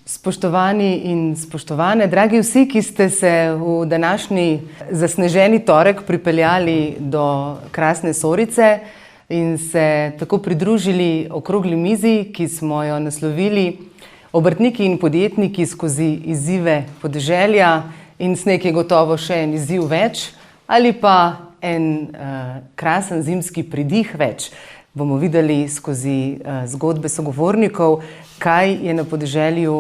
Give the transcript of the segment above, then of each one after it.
Spoštovani in spoštovane, dragi vsi, ki ste se v današnji zasneženi torek pripeljali do krasne Sorice in se tako pridružili okrogli mizi, ki smo jo naslovili Obrtniki in podjetniki skozi izzive podeželja, in sneg je gotovo še en izziv več ali pa en krasen zimski pridih več. Bomo videli skozi zgodbe sogovornikov, kaj je na podeželju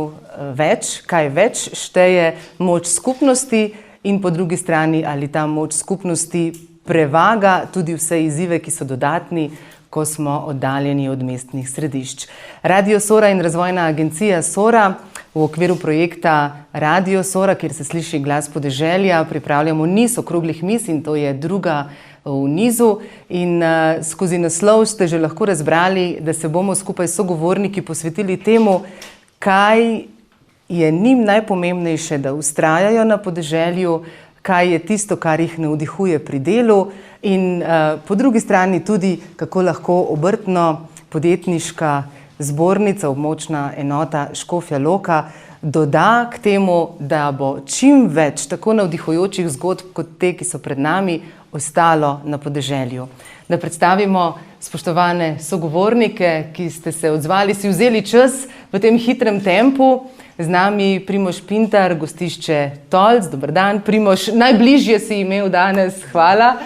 več, kaj več šteje moč skupnosti in po drugi strani, ali ta moč skupnosti prevaga tudi vse izzive, ki so dodatni, ko smo oddaljeni od mestnih središč. Radio Sora in Razvojna agencija Sora v okviru projekta Radio Sora, kjer se sliši glas podeželja, pripravljamo niz okroglih miz in to je druga v nizu. In skozi naslov ste že lahko razbrali, da se bomo skupaj s sogovorniki posvetili temu, kaj je njim najpomembnejše, da vztrajajo na podeželju, kaj je tisto, kar jih navdihuje pri delu in po drugi strani tudi, kako lahko obrtno-podjetniška zbornica, območna enota Škofja Loka doda k temu, da bo čim več tako navdihujočih zgodb kot te, ki so pred nami, ostalo na podeželju. Da predstavimo spoštovane sogovornike, ki ste se odzvali, si vzeli čas v tem hitrem tempu. Z nami Primož Pintar, gostišče Tolc. Dober dan, Primož, najbližje si imel danes, hvala.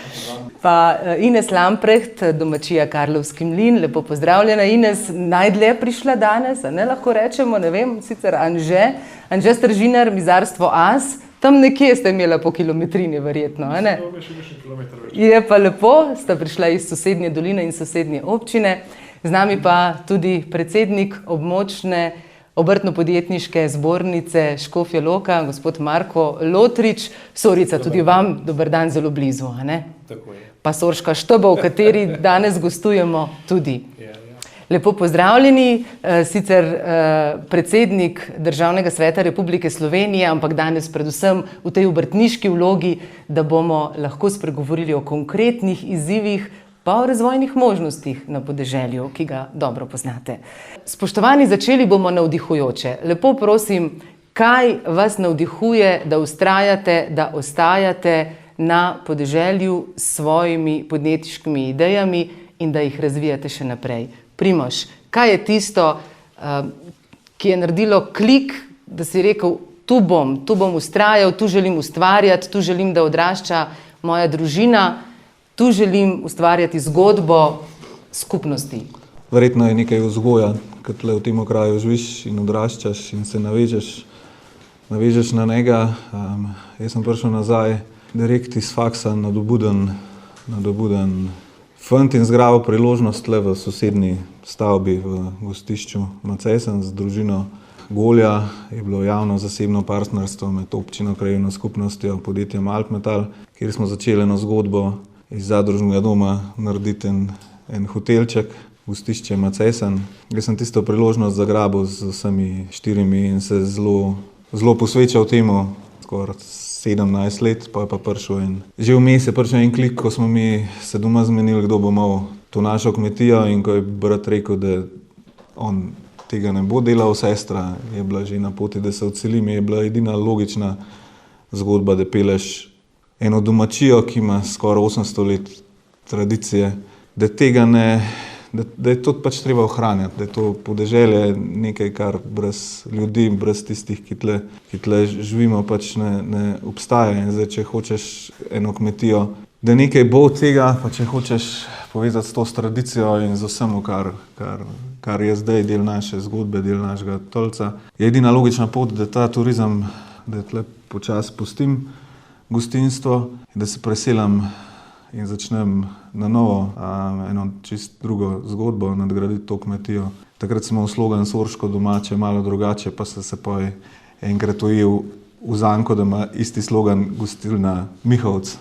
Pa Ines Lamprecht, domačija Karlovski mlin, lepo pozdravljena. Ines, najdlje prišla danes, a ne lahko rečemo, ne vem, sicer Anže Stržinar, mizarstvo As, tam nekje ste imela po kilometrini verjetno, a ne? Je pa lepo, sta prišla iz sosednje doline in sosednje občine. Z nami pa tudi predsednik območne obrtno-podjetniške zbornice Škofja Loka, gospod Marko Lotrič. Sorica, tudi vam dober dan, zelo blizu, a ne? Tako je. Pa Sorška Šteba, v kateri danes gostujemo tudi. Lepo pozdravljeni, sicer predsednik Državnega sveta Republike Slovenije, ampak danes predvsem v tej obrtniški vlogi, da bomo lahko spregovorili o konkretnih izzivih pa o razvojnih možnostih na podeželju, ki ga dobro poznate. Spoštovani, začeli bomo navdihujoče. Lepo prosim, kaj vas navdihuje, da vztrajate, da ostajate na podeželju s svojimi podjetniškimi idejami in da jih razvijate še naprej? Primož, kaj je tisto, ki je naredilo klik, da si rekel, tu bom vztrajal, tu želim ustvarjati, tu želim, da odrašča moja družina, tu želim ustvarjati zgodbo skupnosti? Verjetno je nekaj vzgoja, kad tle v tem kraju živiš in odraščaš in se navežeš na njega. Jaz sem prišel nazaj direkt iz faksa nadobuden fant in zgrabil priložnost tle v sosednji stavbi v gostišču Macesen z družino Golja. Je bilo javno-zasebno partnerstvo med občino, krajevno skupnostjo, podjetjem Alpmetal, kjer smo začeli eno zgodbo iz zadružnega doma narediti en hotelček, gostišče Macesen. Jaz sem tisto priložnost zagrabil z vsemi štirimi in se zelo posvečal temu, skoraj 17 let, pa je pa prišel in že vmes je prišel en klik, ko smo mi se doma zmenili, kdo bo imel to našo kmetijo, in ko je brat rekel, da on tega ne bo delal, sestra je bila že na poti, da se odseli, mi je bila edina logična zgodba, da peleš eno domačijo, ki ima skoraj 800 let tradicije, da je to pač treba ohranjati, da je to podeželje nekaj, kar brez ljudi, brez tistih, ki tle živimo, pač ne obstaja. In zdaj, če hočeš eno kmetijo, da nekaj bo od tega, pa če hočeš povezati s to tradicijo in z vsem, kar je zdaj del naše zgodbe, del našega Tolca, je edina logična pot, da ta turizem, da tle počasi pustim gostinstvo, da se preselam in začnem na novo eno čist drugo zgodbo, nadgraditi to kmetijo. Takrat smo v slogan Sorško domače, malo drugače, pa se pa enkrat ujel v zanko, da ima isti slogan gostilna Mihovc.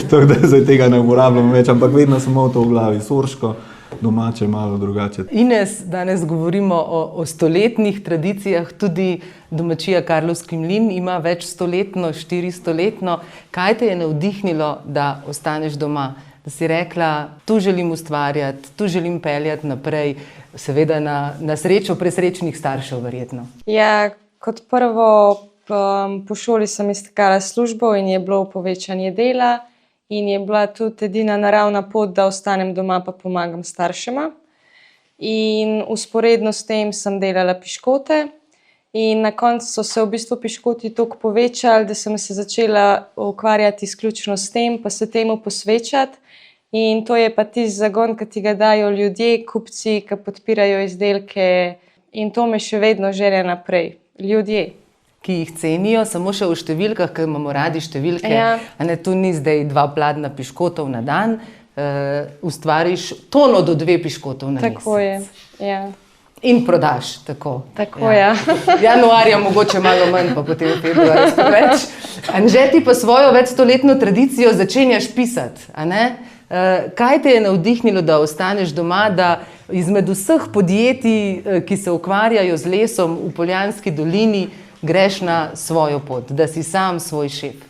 Tako da zdaj tega ne uporabljam več, ampak vedno sem imel to v glavi. Sorško domače, malo drugače. Ines, danes govorimo o stoletnih tradicijah, tudi domačija Karlovski mlin ima več stoletno, 400-letno. Kaj te je navdihnilo, da ostaneš doma? Da si rekla, tu želim ustvarjati, tu želim peljati naprej, seveda na srečo presrečnih staršev verjetno. Ja, Kot prvo, po šoli sem iskala službo in je bilo povečanje dela in je bila tudi edina naravna pot, da ostanem doma pa pomagam staršema. In usporedno s tem sem delala piškote in na koncu so se v bistvu piškoti toliko povečali, da sem se začela ukvarjati izključno s tem, pa se temu posvečati. In to je pa tisti zagon, ki ti ga dajo ljudje, kupci, ki podpirajo izdelke in to me še vedno želja naprej. Ljudje. Ki jih cenijo, samo še v številkah, ker imamo radi številke. Ja. A ne, tu ni zdaj 2 pladna piškotov na dan, ustvariš tono do 2 piškotov na mesec. Tako je, ja. In prodaš, tako. Tako, ja. Januarja mogoče malo manj, pa potem februarja spet več. Anže, ti pa svojo večstoletno tradicijo začenjaš pisati, a ne? Kaj te je navdihnilo, da ostaneš doma, da izmed vseh podjetij, ki se ukvarjajo z lesom v Poljanski dolini, greš na svojo pot, da si sam svoj šef?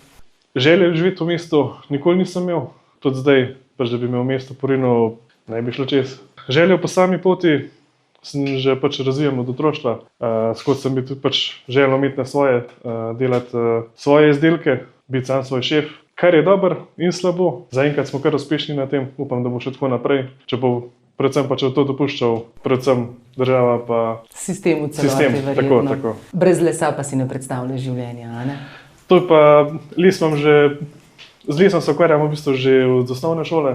Želje živeti v mestu nikoli nisem imel, tudi zdaj, pač da bi me v mestu porinil, ne bi šlo čez. Želje po sami poti sem že pač razvijam od otroštva. Skozi sem bil tudi pač želel imeti na svoje, delati svoje izdelke, biti sam svoj šef. Kar je dobro in slabo. Zaenkrat smo kar uspešni na tem, upam, da bo še tako naprej. Če bo predvsem pa če to dopuščal, predvsem država pa Sistem v celoti, verjetno. Tako. Brez lesa pa si ne predstavljaš življenja, a ne? To pa les imam že, z lesom se ukvarjam v bistvu že od osnovne šole.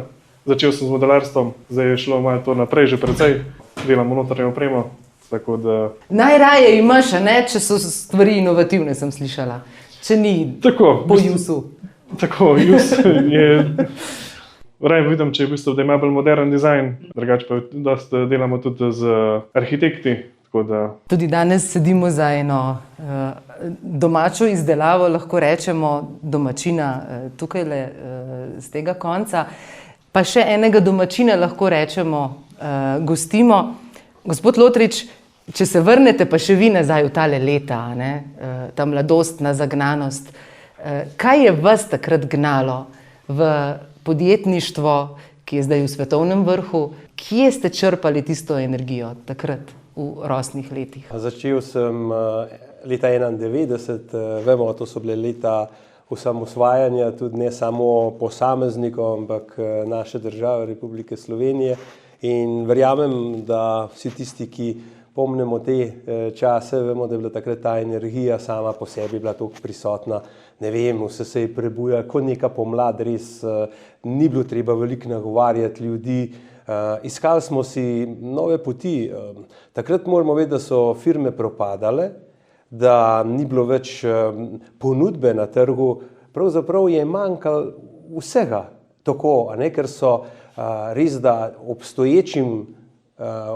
Začel sem z modelarstvom, zdaj je šlo malo to naprej že precej. Delamo notranjo opremo, tako da... Najraje imaš, a ne, če so stvari inovativne, sem slišala. Če ni tako, po jusu. Tako, jus je... Raje vidim, če je v bistvu, da ima bolj modern dizajn, drugače pa dosti delamo tudi z arhitekti, tako da... Tudi danes sedimo za eno domačo izdelavo, lahko rečemo domačina tukajle z tega konca, pa še enega domačina lahko rečemo gostimo. Gospod Lotrič, če se vrnete pa še vi nazaj v tale leta, ne, ta mladostna zagnanost, kaj je vas takrat gnalo v podjetništvo, ki je zdaj v svetovnem vrhu? Kje ste črpali tisto energijo takrat v rosnih letih? Začel sem leta 1991, vemo, to so bile leta osamosvajanja, tudi ne samo posameznikov, ampak naše države, Republike Slovenije. In verjamem, da vsi tisti, ki pomnimo te čase, vemo, da je bila takrat ta energija sama po sebi bila toliko prisotna. Ne vem, vse se je prebujalo kot neka pomlad, res ni bilo treba veliko nagovarjati ljudi. Iskali smo si nove poti. Takrat moramo vedeti, da so firme propadale, da ni bilo več ponudbe na trgu. Pravzaprav je manjkalo vsega tako, a ne, ker so res, da obstoječim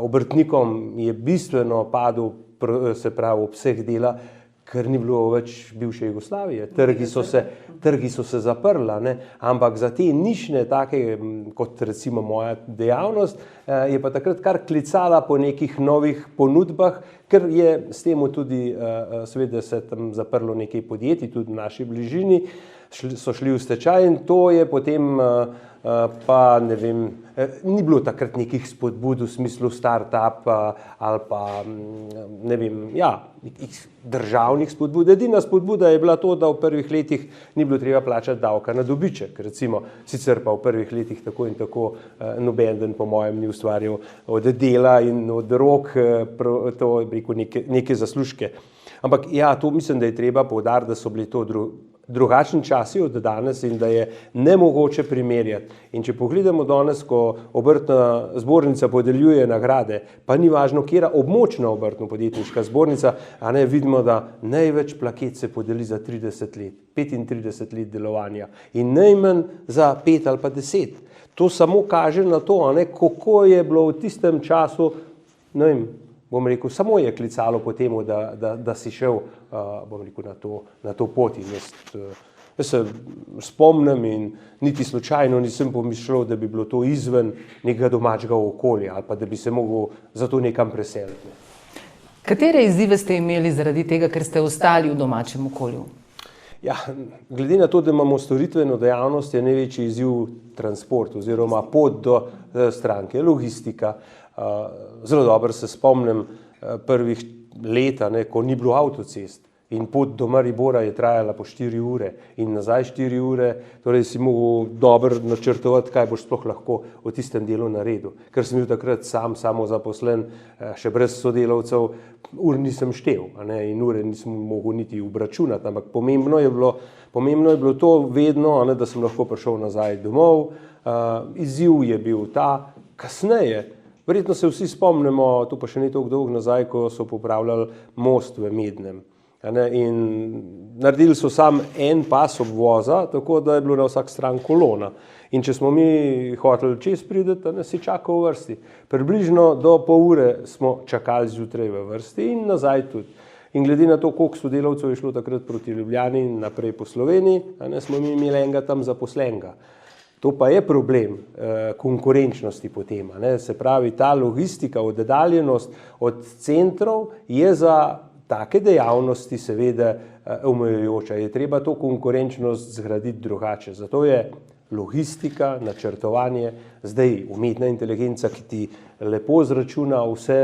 obrtnikom je bistveno padel, se pravi, obseg dela, ker ni bilo več bivše Jugoslavije. Trgi so se zaprla, ne? Ampak za te nišne, take kot recimo moja dejavnost, je pa takrat kar klicala po nekih novih ponudbah, ker je s tem tudi seveda se tam zaprlo nekaj podjetij, tudi v naši bližini, so šli v stečaj in to je potem pa ne vem, ni bilo takrat nekih spodbud v smislu start-up ali pa ne vem, ja, državnih spodbud. Edina spodbuda je bila to, da v prvih letih ni bilo treba plačati davka na dobiček, recimo, sicer pa v prvih letih tako in tako nobeden po mojem ni ustvarjal od dela in od rok to, rekel, neke zaslužke. Ampak ja, to mislim, da je treba poudariti, da so bili to drugačni časi od danes in da je nemogoče primerjati. In če pogledamo danes, ko obrtna zbornica podeljuje nagrade, pa ni važno, katera območna obrtno-podjetniška zbornica, a ne, vidimo, da največ plaket se podeli za 30 let, 35 let delovanja in najmanj za 5 ali pa 10. To samo kaže na to, a ne, kako je bilo v tistem času, ne vem, bom rekel, samo je klicalo po temu, da si šel, bom rekel, na to pot. In jaz se spomnim in niti slučajno nisem pomišljal, da bi bilo to izven nekega domačega okolja ali pa da bi se mogel za to nekam preseliti. Katere izzive ste imeli zaradi tega, ker ste ostali v domačem okolju? Ja, glede na to, da imamo storitveno dejavnost, je največji izziv transport oziroma pot do stranke, logistika. Zelo dobro se spomnim prvih leta, ko ni bilo avtocest. In pot do Maribora je trajala po 4 ure in nazaj 4 ure, torej si mogel dobro načrtovati, kaj boš sploh lahko v tistem delu naredil. Ker sem bil takrat samozaposlen, še brez sodelavcev, ur nisem štel, in ure nisem mogel niti obračunati, ampak pomembno je bilo to vedno, da sem lahko prišel nazaj domov. Izziv je bil ta, kasneje, verjetno se vsi spomnimo, tu pa še ni toliko dolgo nazaj, ko so popravljali most v Mednem. In naredili so sam en pas obvoza, tako da je bilo na vsak stran kolona. In če smo mi hoteli čez prideti, si čakal v vrsti. Približno do pol ure smo čakali zjutraj v vrsti in nazaj tudi. In glede na to, koliko sodelavcev je šlo takrat proti Ljubljani in naprej po Sloveniji, smo mi imeli enega tam zaposlenega. To pa je problem konkurenčnosti potem. Se pravi, ta logistika, oddaljenost od centrov je za take dejavnosti seveda omejujoča. Je treba to konkurenčnost zgraditi drugače. Zato je logistika, načrtovanje, zdaj umetna inteligenca, ki ti lepo zračuna vse,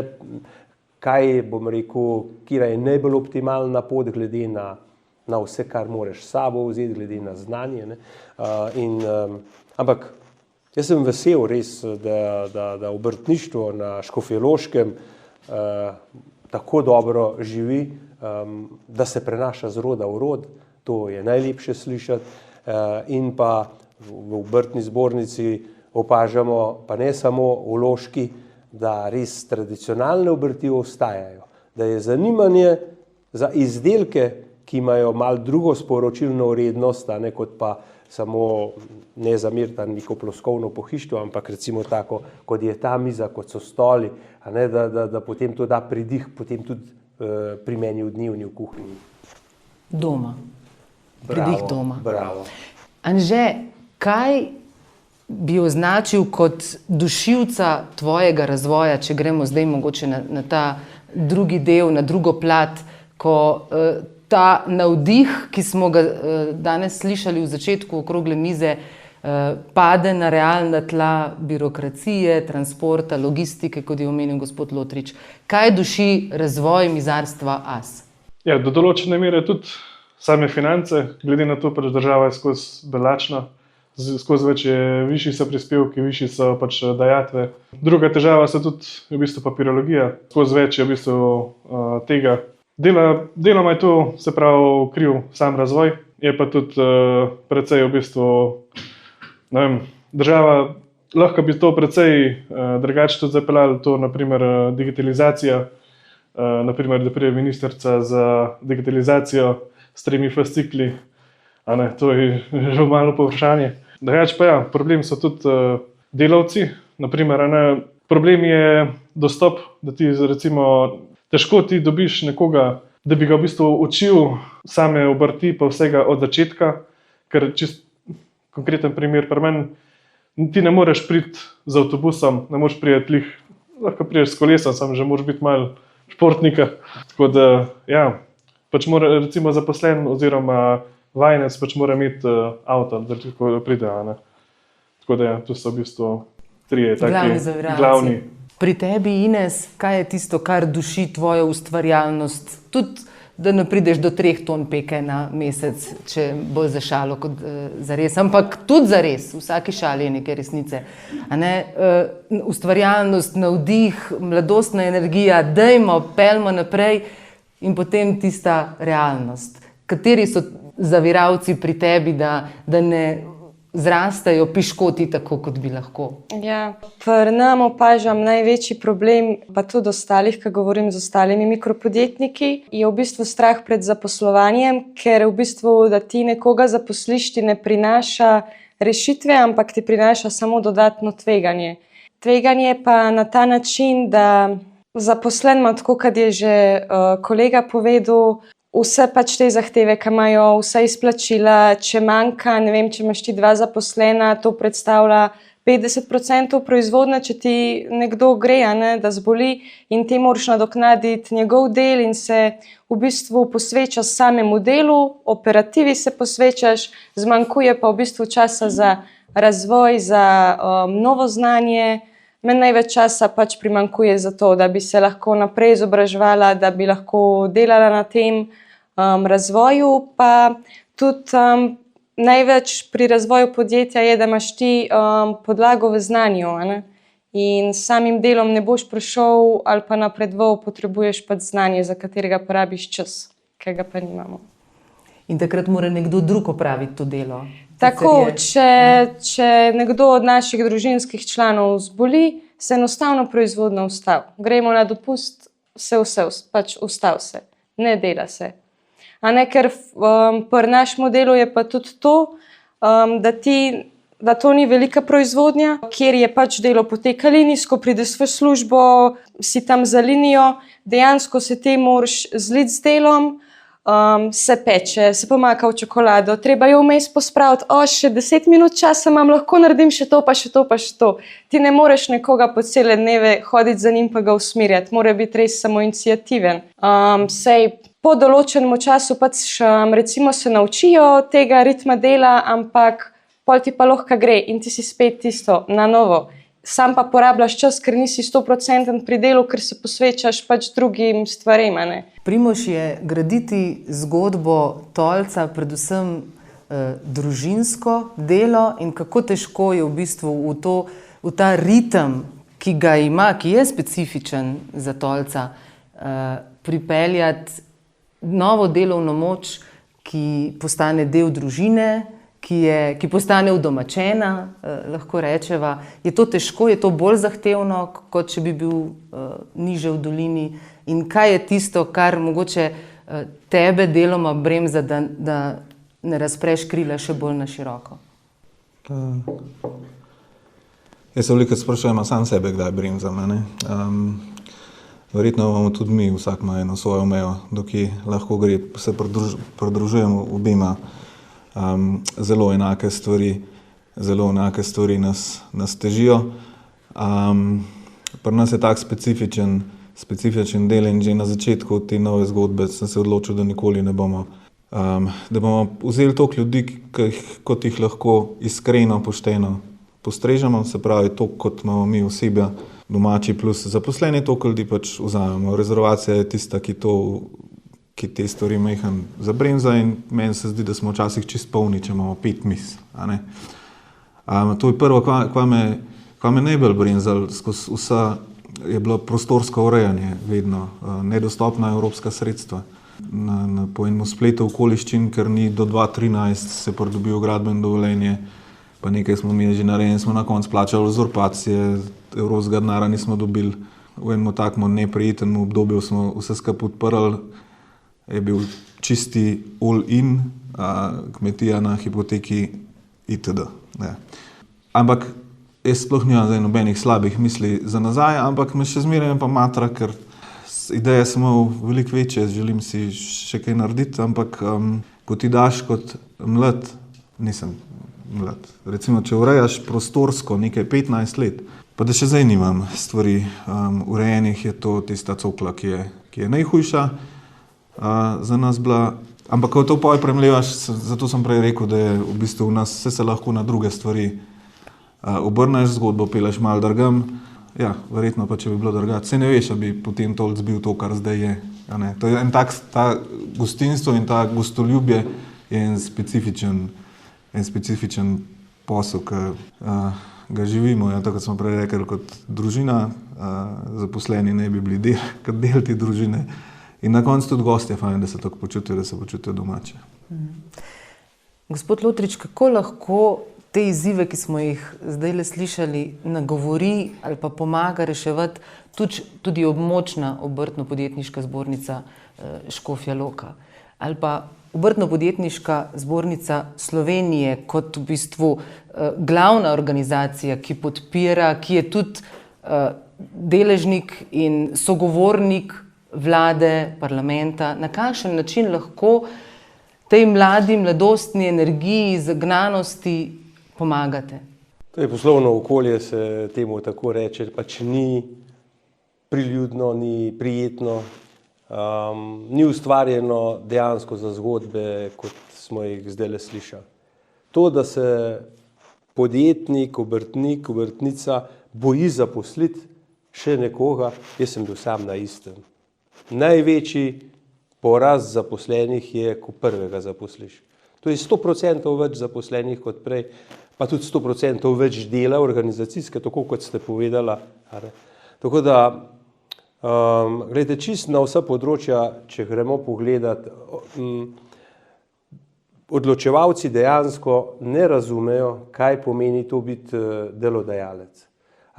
kaj bom rekel, kira je najbolj optimalna pot glede na vse, kar moraš s sabo vzeti, glede na znanje. Ampak jaz sem vesel res, da obrtništvo na Škofjeloškem tako dobro živi, da se prenaša z roda v rod, to je najlepše slišati, in pa v obrtni zbornici opažamo, pa ne samo v Loški, da res tradicionalne obrti ostajajo, da je zanimanje za izdelke, ki imajo malo drugo sporočilno vrednost, kot pa samo ne zameriti neko ploskovno pohištvo, ampak recimo tako, kot je ta miza, kot so stoli, da potem to da pridih, potem tudi pri meni v dnevni v kuhinji. Doma. Pridih doma. Bravo. Anže, kaj bi označil kot dušilca tvojega razvoja, če gremo zdaj mogoče na ta drugi del, na drugo plat, ko ta navdih, ki smo ga danes slišali v začetku okrogle mize, pade na realna tla birokracije, transporta, logistike, kot je omenil gospod Lotrič. Kaj duši razvoj mizarstva AS? Ja, do določene mere tudi same finance, glede na to, pač država je skozi belačna, skozi višji so prispevki, višji so pač dajatve. Druga težava so tudi v bistvu papirologija, skozi več je v bistvu tega. Deloma je to, se pravi, kriv sam razvoj, je pa tudi precej v bistvu, ne vem, država lahko bi to precej drugače tudi zapeljala, to naprimer digitalizacija, naprimer, da pride ministrica za digitalizacijo s 3 fascikli, to je že malo povprašanje. Drugače pa ja, problem so tudi delavci, naprimer, problem je dostop, da ti recimo težko ti dobiš nekoga, da bi ga v bistvu učil same obrti pa vsega od začetka, ker čist konkreten primer pri meni, ti ne moreš priti z avtobusom, ne moreš priti lih, lahko prideš s kolesom, sam že moraš biti malo športnika. Tako da, ja, pač mora recimo zaposlen oziroma vajenec pač mora imeti avto, da tako pride. Tako da ja, tu so v bistvu 3 taki glavni. Pri tebi, Ines, kaj je tisto, kar duši tvojo ustvarjalnost? Tudi, da ne prideš do 3 ton peke na mesec, če bolj za šalo kot za res. Ampak tudi za res, v vsaki šali je nekaj resnice. Ustvarjalnost, navdih, mladostna energija, dajmo, peljmo naprej in potem tista realnost. Kateri so zaviralci pri tebi, da ne zrastajo piškoti tako, kot bi lahko? Ja, pri nam opažam največji problem, pa tudi ostalih, ko govorim z ostalimi mikropodjetniki, je v bistvu strah pred zaposlovanjem, ker v bistvu, da ti nekoga zaposliš, ti ne prinaša rešitve, ampak ti prinaša samo dodatno tveganje. Tveganje pa na ta način, da zaposlen ima, tako kot je že kolega povedal, vse pač te zahteve, ki imajo, vsa izplačila, če manjka, ne vem, če imaš ti 2 zaposlena, to predstavlja 50% proizvodnje, če ti nekdo gre, da zboli in ti moraš nadoknaditi njegov del in se v bistvu posvečaš samemu delu, operativi se posvečaš, zmanjkuje pa v bistvu časa za razvoj, za novo znanje, meni največ časa pač primanjkuje za to, da bi se lahko naprej izobraževala, da bi lahko delala na tem razvoju, pa tudi največ pri razvoju podjetja je, da imaš ti podlago v znanju, a ne? In s samim delom ne boš prišel ali pa napredoval, potrebuješ pač znanje, za katerega porabiš čas, ki ga pa nimamo. In takrat mora nekdo drug opraviti to delo. Tako, če nekdo od naših družinskih članov zboli, se enostavno proizvodnja ustavi. Gremo na dopust, pač ustavi se, ne dela se. A ne, ker pri našem delu je pa tudi to, da to ni velika proizvodnja, kjer je pač delo poteka linijsko, prideš v službo, si tam za linijo, dejansko se ti moraš zliti z delom, se peče, se pomaka v čokolado, treba jo vmes pospraviti, še 10 minut časa imam, lahko naredim še to, pa še to, pa še to. Ti ne moreš nekoga po cele dneve hoditi za njim pa ga usmerjati, mora biti res samoiniciativen. Sej po določenem času pač recimo se naučijo tega ritma dela, ampak pol ti pa lahko gre in ti si spet tisto na novo. Sam pa porabljaš čas, ker nisi 100% pri delu, ker se posvečaš pač drugim stvarem. Primož, je graditi zgodbo Tolca predvsem družinsko delo in kako težko je v bistvu v ta ritem, ki ga ima, ki je specifičen za Tolca, pripeljati novo delovno moč, ki postane del družine, ki postane udomačena, lahko rečeva. Je to težko, je to bolj zahtevno, kot če bi bil niže v dolini? In kaj je tisto, kar mogoče tebe deloma bremza, da ne razpreš krila še bolj na široko? Jaz se veliko sprašujem sam sebe, kdaj bremza mene. Verjetno imamo tudi mi, vsak ima eno svojo mejo, dokaj lahko gre, se pridružujemo obima. Zelo enake stvari nas težijo. Pri nas je tak specifičen del in že na začetku te nove zgodbe sem se odločil, da nikoli ne bomo, da bomo vzeli toliko ljudi, kot jih lahko iskreno, pošteno postrežemo, se pravi toliko, kot imamo mi osebja, domači plus zaposleni, toliko ljudi pač vzamemo. Rezervacija je tista, ki te stvari meham zabremza in meni se zdi, da smo včasih čist polni, če imamo 5 mis. To je prvo, kva me najbolj bremzalo skozi vsa, je bilo prostorsko urejanje vedno, nedostopna evropska sredstva. Po enem spletu okoliščin, ker ni do 2013 se pridobil gradbeno dovoljenje, pa nekaj smo imeli že narejeno, smo na koncu plačali uzurpacije, evropskega denarja nismo dobili. V enem takmu neprijetnem obdobju smo vse skupaj odprli, je bil čisti all-in, kmetija na hipoteki itd. Ampak jaz sploh nimam zdaj nobenih slabih misli za nazaj, ampak me še zmeraj pa matra, ker ideje sem imel veliko večje, želim si še kaj narediti, ampak ko ti daš kot mlad, nisem mlad, recimo, če urejaš prostorsko nekaj 15 let, pa da še zdaj nimam stvari urejenih, je to tista cokla, ki je najhujša za nas bila. Ampak ko to premlevaš, zato sem prej rekel, da je v bistvu v nas vse se lahko na druge stvari obrneš, zgodbo peleš malo drugam. Ja, verjetno pa, če bi bilo drugače. Saj ne veš, da bi potem Tolc bil to, kar zdaj je. To je en tak, ta gostinstvo in ta gostoljubje je en specifičen posel, ki ga živimo. Tako kot smo prej rekli, kot družina, zaposleni ne bi bili kot del te družine. In na koncu tudi gostje fajn, da se tako počutijo, da se počutijo domače. Gospod Lotrič, kako lahko te izzive, ki smo jih zdaj le slišali, nagovori ali pa pomaga reševati tudi območna obrtno-podjetniška zbornica Škofja Loka ali pa Obrtno-podjetniška zbornica Slovenije kot v bistvu glavna organizacija, ki podpira, ki je tudi deležnik in sogovornik vlade, parlamenta. Na kakšen način lahko tej mladi, mladostni energiji, zagnanosti pomagate? Poslovno okolje se temu tako reče, pač ni priljudno, ni prijetno, ni ustvarjeno dejansko za zgodbe, kot smo jih zdaj slišali. To, da se podjetnik, obrtnik, obrtnica boji zaposliti še nekoga, jaz sem bil sam na istem. Največji porast zaposlenih je, ko prvega zaposliš. To je 100% več zaposlenih kot prej, pa tudi 100% več dela organizacijske, tako kot ste povedala. Tako da, gledajte, čist na vsa področja, če gremo pogledat, odločevalci dejansko ne razumejo, kaj pomeni to biti delodajalec.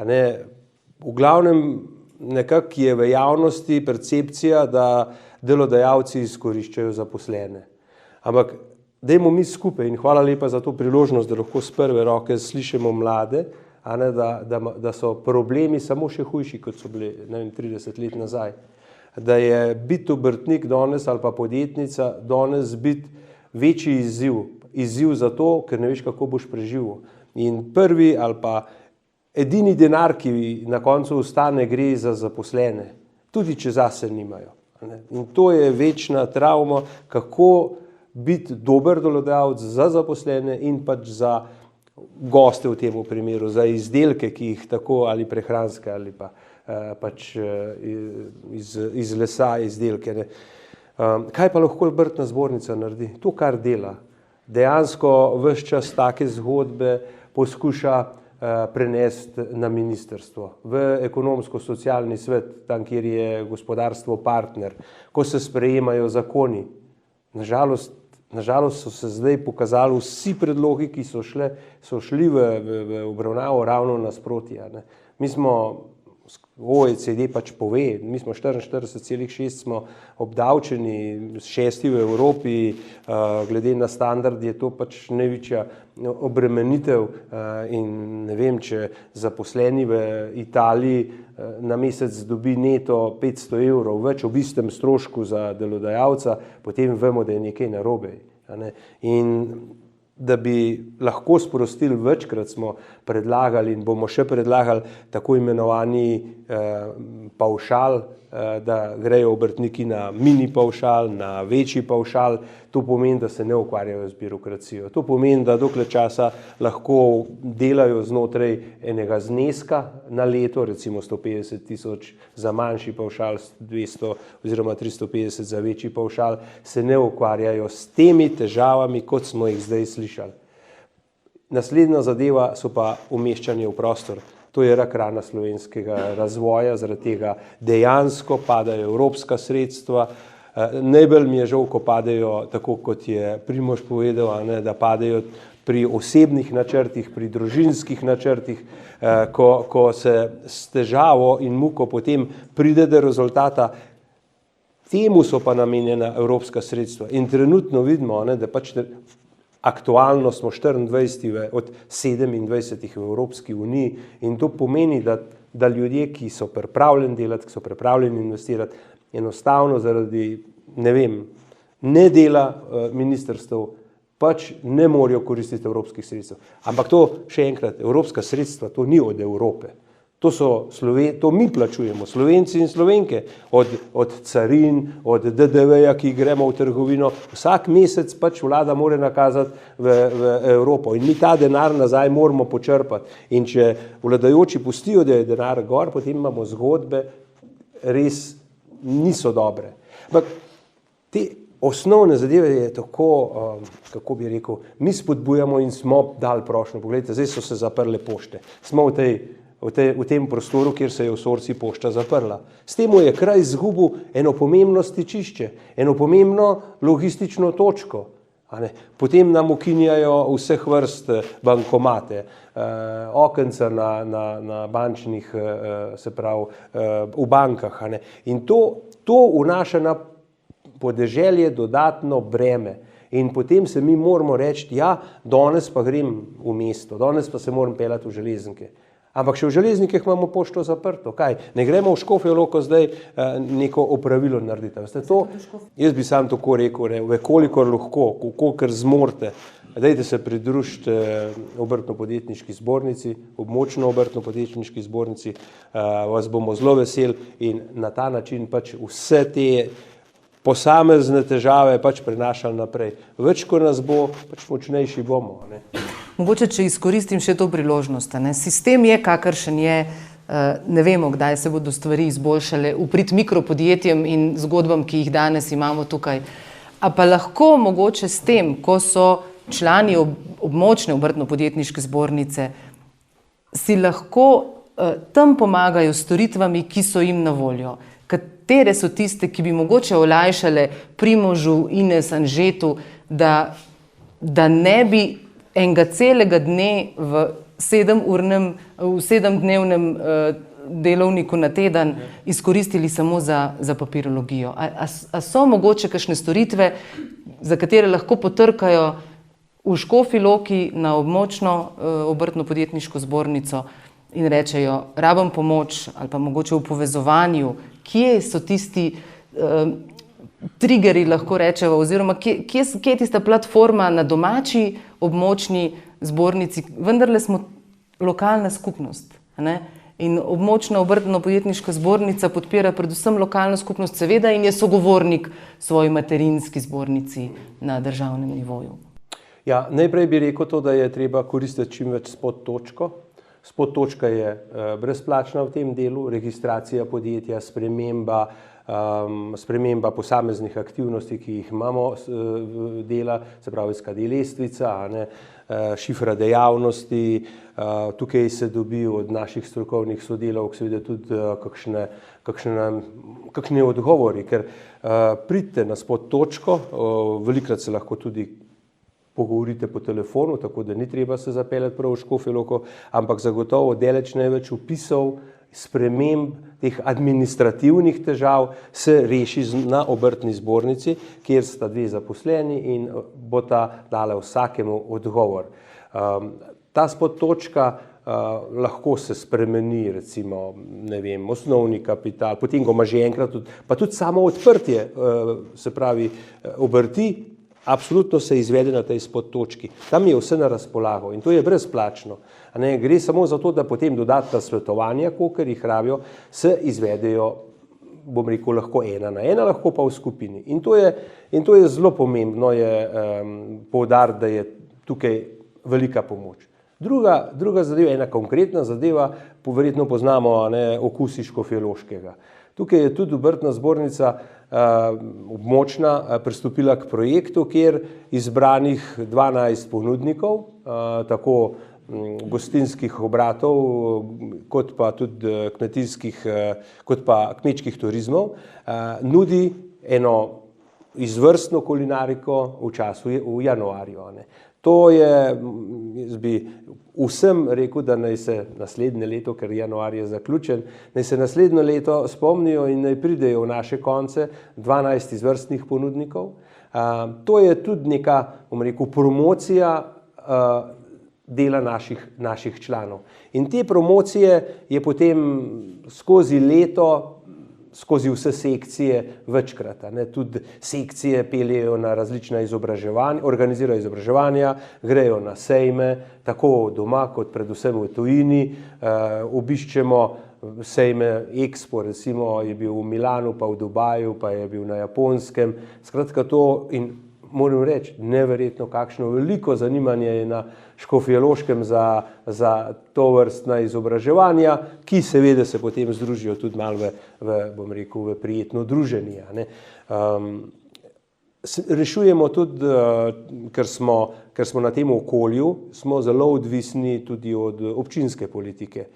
V glavnem nekako je v javnosti percepcija, da delodajalci izkoriščajo zaposlene. Ampak dajmo mi skupaj, in hvala lepa za to priložnost, da lahko z prve roke slišimo mlade, da so problemi samo še hujši, kot so bili 30 let nazaj. Da je biti obrtnik danes ali pa podjetnica danes biti večji izziv. Izziv zato, ker ne veš, kako boš preživel. In prvi ali pa edini denar, ki na koncu ostane, gre za zaposlene, tudi če zase nimajo. In to je večna travma, kako biti dober delodajalec za zaposlene in pač za goste v tem primeru, za izdelke, ki jih tako ali prehranske ali pa pač iz lesa izdelke. Kaj pa lahko obrtna zbornica naredi? To, kar dela. Dejansko ves čas take zgodbe poskuša prenesti na ministrstvo, v ekonomsko-socialni svet, tam, kjer je gospodarstvo partner, ko se sprejemajo zakoni. Nažalost so se zdaj pokazali vsi predlogi, ki so šli v obravnavo ravno nasprotje. Mi smo, OECD pač pove, mi smo 44,6 smo obdavčeni, 6. v Evropi, glede na standard je to pač največja obremenitev in ne vem, če zaposleni v Italiji na mesec dobi neto 500 evrov več ob istem strošku za delodajalca, potem vemo, da je nekaj narobe. In da bi lahko sprostili, večkrat smo predlagali in bomo še predlagali tako imenovani pavšal, da grejo obrtniki na mini pavšal, na večji pavšal. To pomeni, da se ne ukvarjajo z birokracijo. To pomeni, da dokler časa lahko delajo znotraj enega zneska na leto, recimo 150 000 za manjši pavšal, 200 oziroma 350 za večji pavšal, se ne ukvarjajo s temi težavami, kot smo jih zdaj slišali. Naslednja zadeva so pa umeščanje v prostor. To je rak rana slovenskega razvoja, zaradi tega dejansko padajo evropska sredstva. Najbolj mi je žal, ko padajo, tako kot je Primož povedal, da padajo pri osebnih načrtih, pri družinskih načrtih, ko se s težavo in muko potem pride do rezultata. Temu so pa namenjena evropska sredstva. In trenutno vidimo, da pač aktualno smo 24 od 27 v Evropski uniji in to pomeni, da ljudje, ki so pripravljeni delati, ki so pripravljeni investirati, enostavno zaradi, ne dela ministrstev, pač ne morejo koristiti evropskih sredstev. Ampak to, še enkrat, evropska sredstva, to ni od Evrope. To mi plačujemo, Slovenci in Slovenke, od carin, od DDV-ja, ki gremo v trgovino. Vsak mesec pač vlada mora nakazati v Evropo in mi ta denar nazaj moramo počrpati. In če vladajoči pustijo, da je denar gor, potem imamo zgodbe, res niso dobre. Ampak te osnovne zadeve je tako, kako bi rekel, mi spodbujamo in smo dali prošnjo. Poglejte, zdaj so se zaprle pošte. Smo v tem prostoru, kjer se je v Sorci pošta zaprla. S tem je kraj izgubil eno pomembno stičišče, eno pomembno logistično točko. Potem nam ukinjajo vseh vrst bankomate, okenca na bančnih, se pravi, v bankah. In to vnaša na podeželje dodatno breme. In potem se mi moramo reči, ja, danes pa grem v mesto, danes pa se moram peljati v železnike. Ampak še v železnikih imamo pošto zaprto. Kaj? Ne gremo v Škofjo Loko zdaj neko opravilo narediti. Jaz bi sam tako rekel, kolikor lahko, kolikor zmorete, dajte se pridružiti obrtno-podjetniški zbornici, območno obrtno-podjetniški zbornici, vas bomo zelo veseli in na ta način pač vse te posamezne težave pač prenašali naprej. Več, ko nas bo, pač močnejši bomo. Mogoče, če izkoristim še to priložnost. Sistem je, kakršen je, ne vemo, kdaj se bodo stvari izboljšale v prid mikropodjetjem in zgodbam, ki jih danes imamo tukaj. A pa lahko mogoče s tem, ko so člani območne obrtno-podjetniške zbornice, si lahko tam pomagajo s storitvami, ki so jim na voljo. Katere so tiste, ki bi mogoče olajšale Primožu, Ines, Anžetu, da ne bi enega celega dne v 7-dnevnem delovniku na teden izkoristili samo za papirologijo. A so mogoče kakšne storitve, za katere lahko potrkajo v Škofji Loki na območno obrtno-podjetniško zbornico in rečejo, rabim pomoč, ali pa mogoče v povezovanju, kje so tisti triggeri, lahko rečejo, oziroma kje je tista platforma na domači območni zbornici. Vendarle smo lokalna skupnost, ne? In območna obrtno-podjetniška zbornica podpira predvsem lokalno skupnost, seveda, in je sogovornik svoji materinski zbornici na državnem nivoju. Ja, najprej bi rekel to, da je treba koristiti čim več spod točko. Spod točka je brezplačna v tem delu, registracija podjetja, sprememba posameznih aktivnosti, ki jih imamo dela, se pravi SKD lestvica, šifra dejavnosti, tukaj se dobi od naših strokovnih sodelavk seveda tudi kakšne odgovori, ker pridite na spod točko, velikrat se lahko tudi pogovorite po telefonu, tako da ni treba se zapeljati prav v Škofjo Loko, ampak zagotovo daleč največ vpisov, sprememb, teh administrativnih težav se reši na obrtni zbornici, kjer sta dve zaposleni in bosta dala vsakemu odgovor. Ta spod točka lahko se spremeni, recimo, ne vem, osnovni kapital, potem ga ima že enkrat, pa tudi samo odprtje, se pravi, obrti, absolutno se izvede na tej spod točki. Tam je vse na razpolago in to je brezplačno. Gre samo za to, da potem dodatna svetovanja, kolikor jih rabijo, se izvedejo, bom rekel, lahko ena na ena, lahko pa v skupini. In to je zelo pomembno, je poudariti, da je tukaj velika pomoč. Druga zadeva, ena konkretna zadeva, verjetno poznamo okusi Škofjeloškega. Tukaj je tudi obrtna zbornica območna pristopila k projektu, kjer izbranih 12 ponudnikov, tako gostinskih obratov, kot pa tudi kot pa kmečkih turizmov, nudi eno izvrstno kulinariko v času v januarju. To je, jaz bi vsem rekel, da naj se naslednje leto, ker januar je zaključen, naj se naslednje leto spomnijo in naj pridejo v naše konce 12 izvrstnih ponudnikov. To je tudi neka, bom rekel, promocija dela naših članov. In te promocije je potem skozi leto, skozi vse sekcije večkrat. Tudi sekcije peljejo na različna izobraževanja, organizirajo izobraževanja, grejo na sejme, tako doma kot predvsem v tujini. Obiščemo sejme Expo, recimo je bil v Milanu, pa v Dubaju, pa je bil na Japonskem. Skratka to, in moram reči, neverjetno kakšno veliko zanimanje je na Škofjeloškem za to vrstna izobraževanja, ki seveda se potem združijo tudi malo bom rekel, v prijetno druženje. Rešujemo tudi, ker smo na tem okolju, smo zelo odvisni tudi od občinske politike,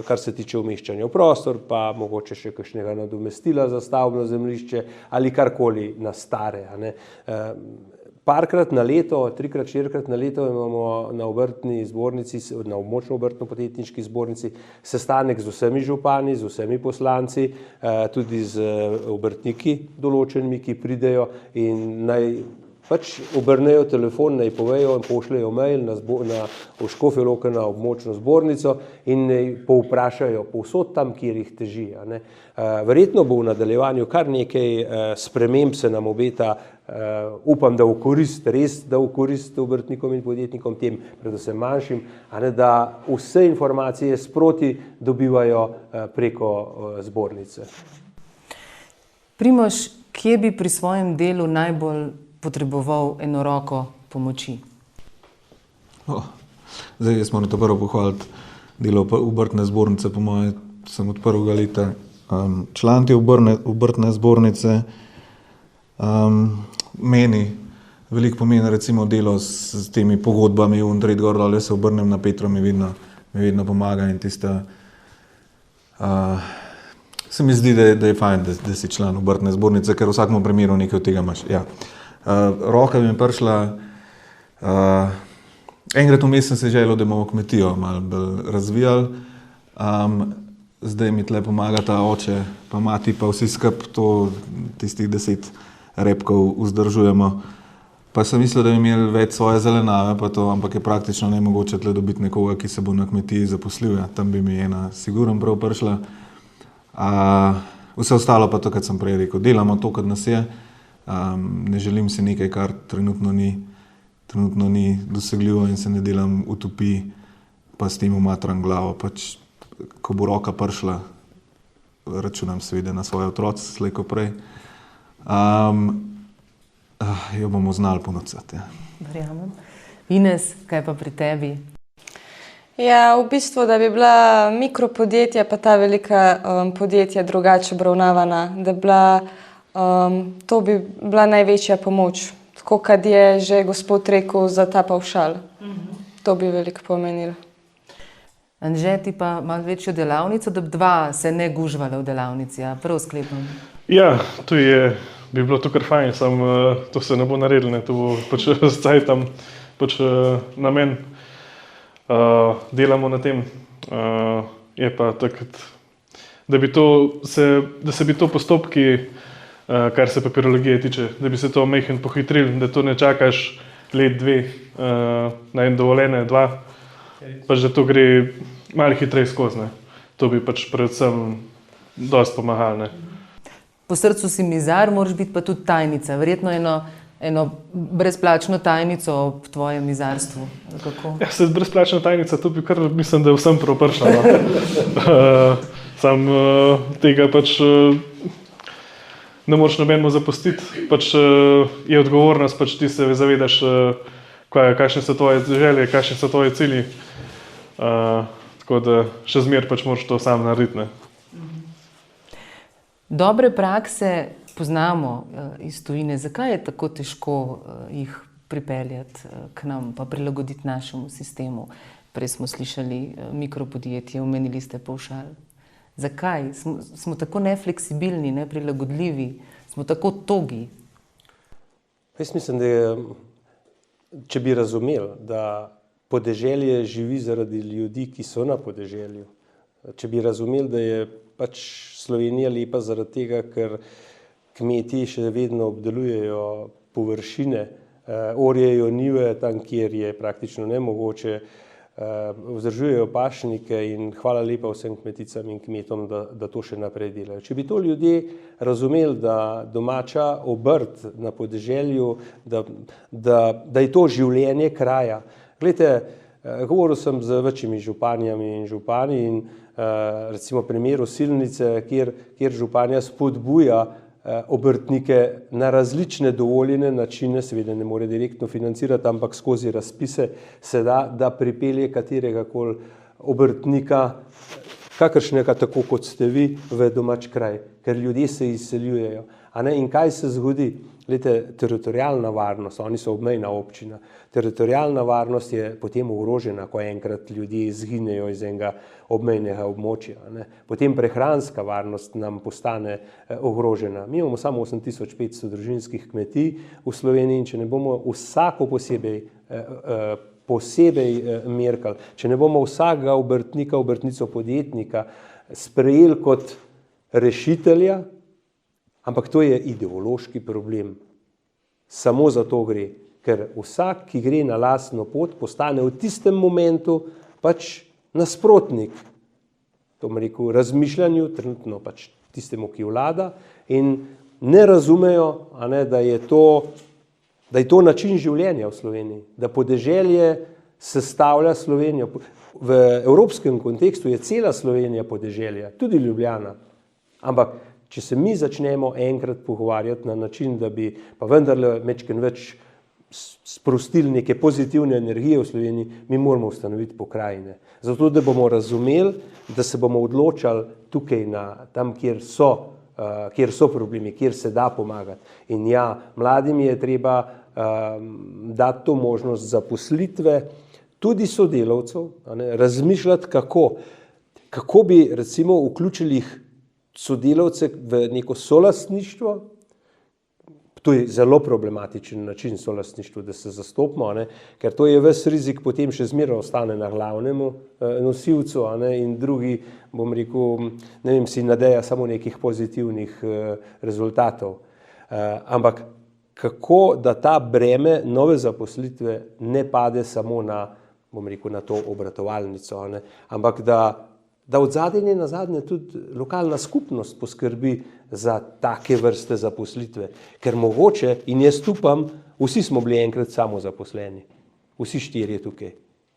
kar se tiče umeščanja v prostor, pa mogoče še kakšnega nadomestila za stavbno zemljišče ali karkoli nastane. Parkrat na leto, 3-4krat na leto imamo na obrtni zbornici, na območno obrtno-podjetniški zbornici sestanek z vsemi župani, z vsemi poslanci, tudi z obrtniki določenimi, ki pridejo in naj pač obrnejo telefon, naj povejo in pošljejo mail v Škofjo Loko na območno zbornico in naj povprašajo povsod tam, kjer jih teži. Verjetno bo v nadaljevanju kar nekaj sprememb se nam obeta, upam, da v korist obrtnikom in podjetnikom, tem predvsem manjšim, da vse informacije sproti dobivajo preko zbornice. Primož, kje bi pri svojem delu najbolj potreboval eno roko pomoči? Zdaj, jaz moram to prvo pohvaliti. Delo obrtne zbornice, po moje, sem od prvega leta član te obrtne zbornice. Meni veliko pomeni recimo delo s temi pogodbami v tretji gor dol, jaz se obrnem na Petro, mi vedno pomaga in tista. Se mi zdi, da je fajn, da si član obrtne zbornice, ker v vsakem primeru nekaj od tega imaš. Ja. Roka mi je prišla, enkrat vmes sem se želel, da bomo kmetijo malo bolj razvijali. Zdaj mi tle pomaga ta oče, pa mati, pa vsi skupaj to tistih 10 repkov vzdržujemo. Pa sem mislil, da bi imeli več svoje zelenave, pa to, ampak je praktično nemogoče tle dobiti nekoga, ki se bo na kmetiji zaposlil. Ja. Tam bi mi ena sigurno prav prišla. Vse ostalo pa to, kot sem prej rekel, delamo to, kot nas je. Ne želim si nekaj, kar trenutno ni dosegljivo in se ne delam utopij, pa s tem umatram glavo. Pač, ko bo roka prišla, računam seveda na svoje otroce, slej ko prej. Jo bomo znali ponocati. Ja. Verjamem. Ines, kaj pa pri tebi? Ja, v bistvu, da bi bila mikropodjetja pa ta velika podjetja drugače obravnavana, da to bi bila največja pomoč. Tako, kad je že gospod rekel za ta pavšal. To bi veliko pomenilo. Anže, ti pa malo večjo delavnico, da bi dva se ne gužvala v delavnici, ja? Prav sklepam. Ja, bi bilo to kar fajn, to se ne bo naredilo, to bo pač s cajtom namen. Delamo na tem, je pa takrat, da se bi to postopki, kar se papirologije tiče, da bi se to majhen pohitrili, da to ne čakaš let, dve na en dovoljenje, dva, pač da to gre malo hitreje skozi. To bi pač predvsem dosti pomagalo. Po srcu si mizar, moraš biti pa tudi tajnica. Verjetno eno brezplačno tajnico ob tvojem mizarstvu. Kako? Ja, brezplačna tajnica, to bi kar mislim, da je vsem prav prišla. Sam tega pač ne moreš nobenemu zapustiti. Pač je odgovornost, pač ti se zavedaš, kakšne so tvoje želje, kakšni so tvoji cilji. Tako da še zmeraj pač moraš to sam narediti. Dobre prakse poznamo iz tujine. Zakaj je tako težko jih pripeljati k nam, pa prilagoditi našemu sistemu? Prej smo slišali mikropodjetje, omenili ste pavšal. Zakaj? Smo tako nefleksibilni, neprilagodljivi, smo tako togi? Jaz mislim, da če bi razumeli, da podeželje živi zaradi ljudi, ki so na podeželju, če bi razumeli, da je pač Slovenija lepa zaradi tega, ker kmeti še vedno obdelujejo površine, orjejo njive tam, kjer je praktično nemogoče, vzdržujejo pašnike in hvala lepa vsem kmeticam in kmetom, da to še naprej delajo. Če bi to ljudje razumeli, da domača obrt na podeželju, da je to življenje kraja. Glejte, govoril sem z večjimi županjami in župani in recimo primer Osilnice, kjer županja spodbuja obrtnike na različne dovoljene načine, seveda ne more direktno financirati, ampak skozi razpise se da pripelje katerega koli obrtnika, kakršnega tako kot ste vi, v domač kraj, ker ljudje se izseljujejo. In kaj se zgodi? Glejte, teritorialna varnost, oni so obmejna občina, teritorialna varnost je potem ogrožena, ko enkrat ljudje izginejo iz enega obmejnega območja. Potem prehranska varnost nam postane ogrožena. Mi imamo samo 8500 družinskih kmetij v Sloveniji in če ne bomo vsako posebej merkali, če ne bomo vsakega obrtnika, obrtnico, podjetnika sprejeli kot rešitelja, ampak to je ideološki problem. Samo za to gre, ker vsak, ki gre na lastno pot, postane v tistem momentu pač nasprotnik. To bom rekel, razmišljanju, trenutno pač tistemu, ki vlada in ne razumejo, da je to način življenja v Sloveniji, da podeželje sestavlja Slovenijo. V evropskem kontekstu je cela Slovenija podeželje, tudi Ljubljana, ampak če se mi začnemo enkrat pogovarjati na način, da bi pa vendarle majčkeno več sprostili neke pozitivne energije v Sloveniji, mi moramo ustanoviti pokrajine. Zato, da bomo razumeli, da se bomo odločali tukaj tam, kjer so problemi, kjer se da pomagati. In ja, mladim je treba dati to možnost zaposlitve, tudi sodelavcev, razmišljati, kako bi recimo vključili sodelavce v neko solastništvo. To je zelo problematičen način solastništva, da se zastopimo, ker to je ves rizik, potem še zmeraj ostane na glavnemu nosilcu, in drugi, bom rekel, ne vem, si nadeja samo nekih pozitivnih rezultatov. Ampak kako da ta breme nove zaposlitve ne pade samo na, bom rekel, na to obratovalnico, ampak da od zadnje na zadnje tudi lokalna skupnost poskrbi za take vrste zaposlitve. Ker mogoče, in jaz upam, vsi smo bili enkrat samozaposleni, vsi 4 tukaj.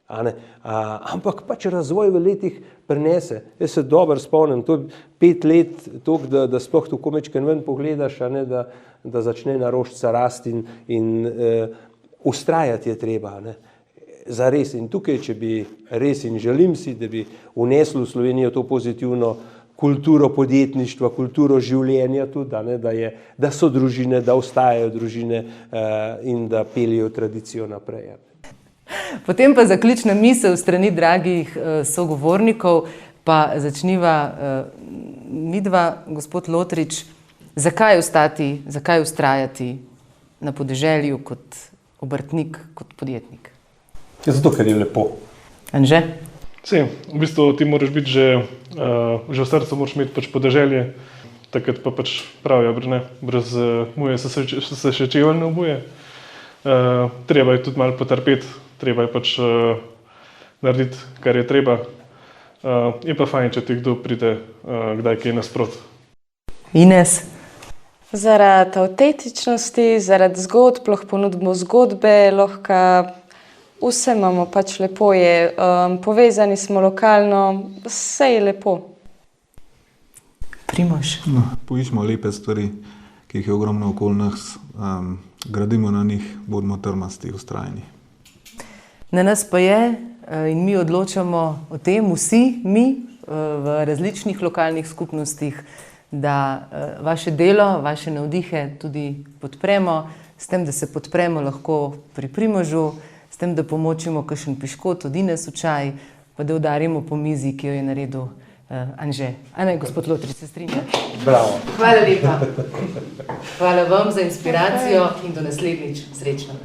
Ampak pač razvoj v letih prinese. Jaz se dobro spomnim, to je 5 let, toliko, da sploh tu komečken ven pogledaš, da začne naroščica rasti in ustrajati je treba. Zares. In tukaj, če bi res in želim si, da bi vnesli v Slovenijo to pozitivno kulturo podjetništva, kulturo življenja tudi, da so družine, da ostajajo družine in da peljejo tradicijo naprej. Potem pa zaključna misel strani dragih sogovornikov, pa začniva midva, gospod Lotrič, zakaj ostati, zakaj ustrajati na podeželju kot obrtnik, kot podjetnik? Zato, ker je lepo. Anže? V bistvu ti moraš biti že v srcu, moraš imeti pač podeželje, takrat pa pač pravijo, brez muje se še čevelj ne obuje. Treba je tudi malo potrpeti, treba je pač narediti, kar je treba. Je pa fajn, če ti kdo pride kdaj kaj nasprot. Ines? Zaradi avtentičnosti, zaradi zgodb, lahko ponudimo zgodbe, lahko vse imamo, pač lepo je, povezani smo lokalno, vse je lepo. Primož? Poiščimo lepe stvari, ki jih je ogromno okoli nas, gradimo na njih, bodimo trmasti, vztrajni. Na nas pa je, in mi odločamo o tem, vsi mi v različnih lokalnih skupnostih, da vaše delo, vaše navdihe tudi podpremo, s tem, da se podpremo lahko pri Primožu, s tem, da pomočimo kakšen piškot od Ines v čaj, pa da udarimo po mizi, ki jo je naredil Anže. Gospod Lotrič, se strinja? Bravo. Hvala lepa. Hvala vam za inspiracijo in do naslednjič. Srečno.